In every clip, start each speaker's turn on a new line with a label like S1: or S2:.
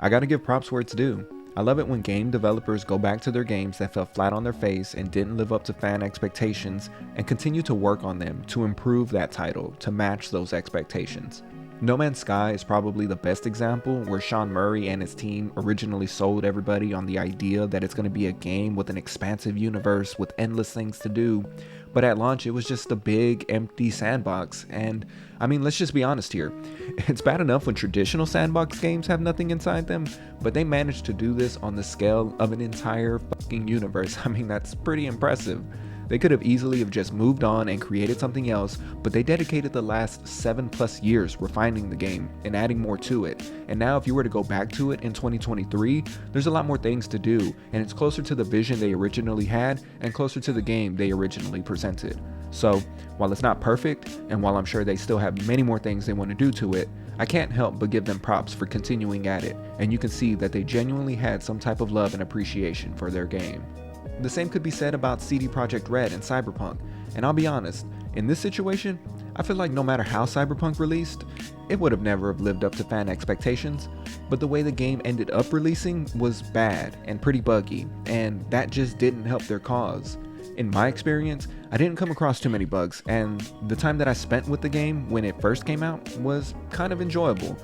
S1: I gotta give props where it's due. I love it when game developers go back to their games that fell flat on their face and didn't live up to fan expectations and continue to work on them to improve that title to match those expectations. No Man's Sky is probably the best example where Sean Murray and his team originally sold everybody on the idea that it's going to be a game with an expansive universe with endless things to do, but at launch it was just a big empty sandbox. And I mean, let's just be honest here, it's bad enough when traditional sandbox games have nothing inside them, but they managed to do this on the scale of an entire fucking universe. I mean, that's pretty impressive. They could have easily have just moved on and created something else, but they dedicated the last 7+ years refining the game and adding more to it. And now if you were to go back to it in 2023, there's a lot more things to do, and it's closer to the vision they originally had and closer to the game they originally presented. So while it's not perfect, and while I'm sure they still have many more things they want to do to it, I can't help but give them props for continuing at it, and you can see that they genuinely had some type of love and appreciation for their game. The same could be said about Projekt Red and Cyberpunk, and I'll be honest, in this situation, I feel like no matter how Cyberpunk released, it would have never lived up to fan expectations, but the way the game ended up releasing was bad and pretty buggy, and that just didn't help their cause. In my experience, I didn't come across too many bugs, and the time that I spent with the game when it first came out was kind of enjoyable.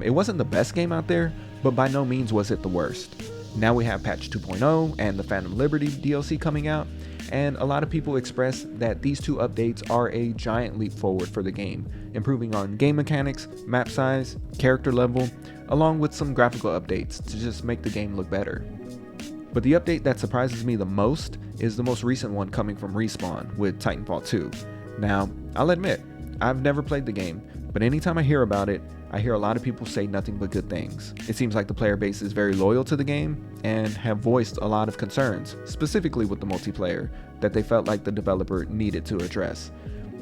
S1: It wasn't the best game out there, but by no means was it the worst. Now we have patch 2.0 and the Phantom Liberty DLC coming out, and a lot of people express that these two updates are a giant leap forward for the game, improving on game mechanics, map size, character level, along with some graphical updates to just make the game look better. But the update that surprises me the most is the most recent one coming from Respawn with Titanfall 2. Now, I'll admit, I've never played the game, but anytime I hear about it, I hear a lot of people say nothing but good things. It seems like the player base is very loyal to the game and have voiced a lot of concerns, specifically with the multiplayer, that they felt like the developer needed to address.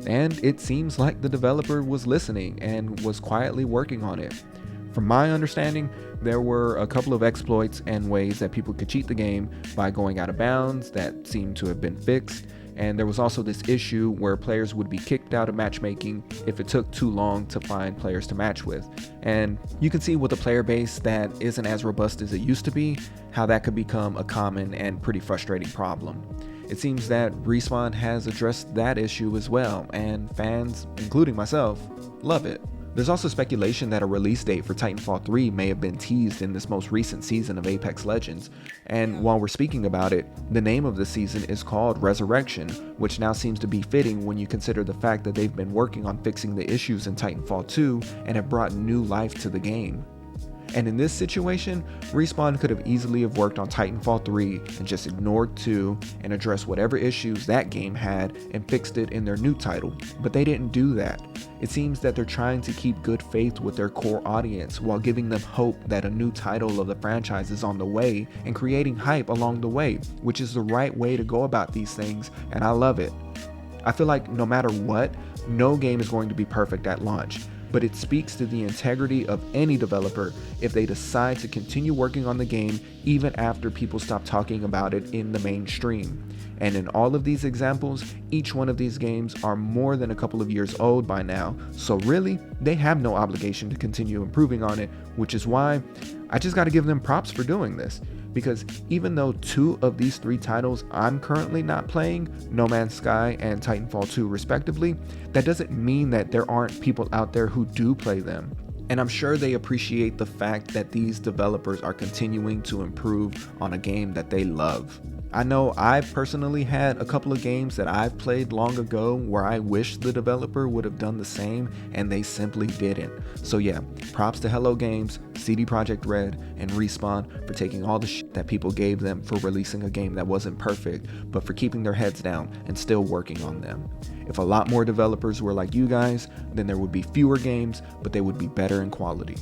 S1: And it seems like the developer was listening and was quietly working on it. From my understanding, there were a couple of exploits and ways that people could cheat the game by going out of bounds that seemed to have been fixed. And there was also this issue where players would be kicked out of matchmaking if it took too long to find players to match with. And you can see with a player base that isn't as robust as it used to be, how that could become a common and pretty frustrating problem. It seems that Respawn has addressed that issue as well, and fans, including myself, love it. There's also speculation that a release date for Titanfall 3 may have been teased in this most recent season of Apex Legends, and while we're speaking about it, the name of the season is called Resurrection, which now seems to be fitting when you consider the fact that they've been working on fixing the issues in Titanfall 2 and have brought new life to the game. And in this situation, Respawn could have easily have worked on Titanfall 3 and just ignored 2 and addressed whatever issues that game had and fixed it in their new title, but they didn't do that. It seems that they're trying to keep good faith with their core audience while giving them hope that a new title of the franchise is on the way and creating hype along the way, which is the right way to go about these things, and I love it. I feel like no matter what, no game is going to be perfect at launch, but it speaks to the integrity of any developer if they decide to continue working on the game even after people stop talking about it in the mainstream. And in all of these examples, each one of these games are more than a couple of years old by now, so really, they have no obligation to continue improving on it, which is why I just gotta give them props for doing this. Because even though 2 of these 3 titles I'm currently not playing, No Man's Sky and Titanfall 2 respectively, that doesn't mean that there aren't people out there who do play them. And I'm sure they appreciate the fact that these developers are continuing to improve on a game that they love. I know I've personally had a couple of games that I've played long ago where I wish the developer would have done the same and they simply didn't. So yeah, props to Hello Games, Projekt Red, and Respawn for taking all the shit that people gave them for releasing a game that wasn't perfect, but for keeping their heads down and still working on them. If a lot more developers were like you guys, then there would be fewer games, but they would be better in quality.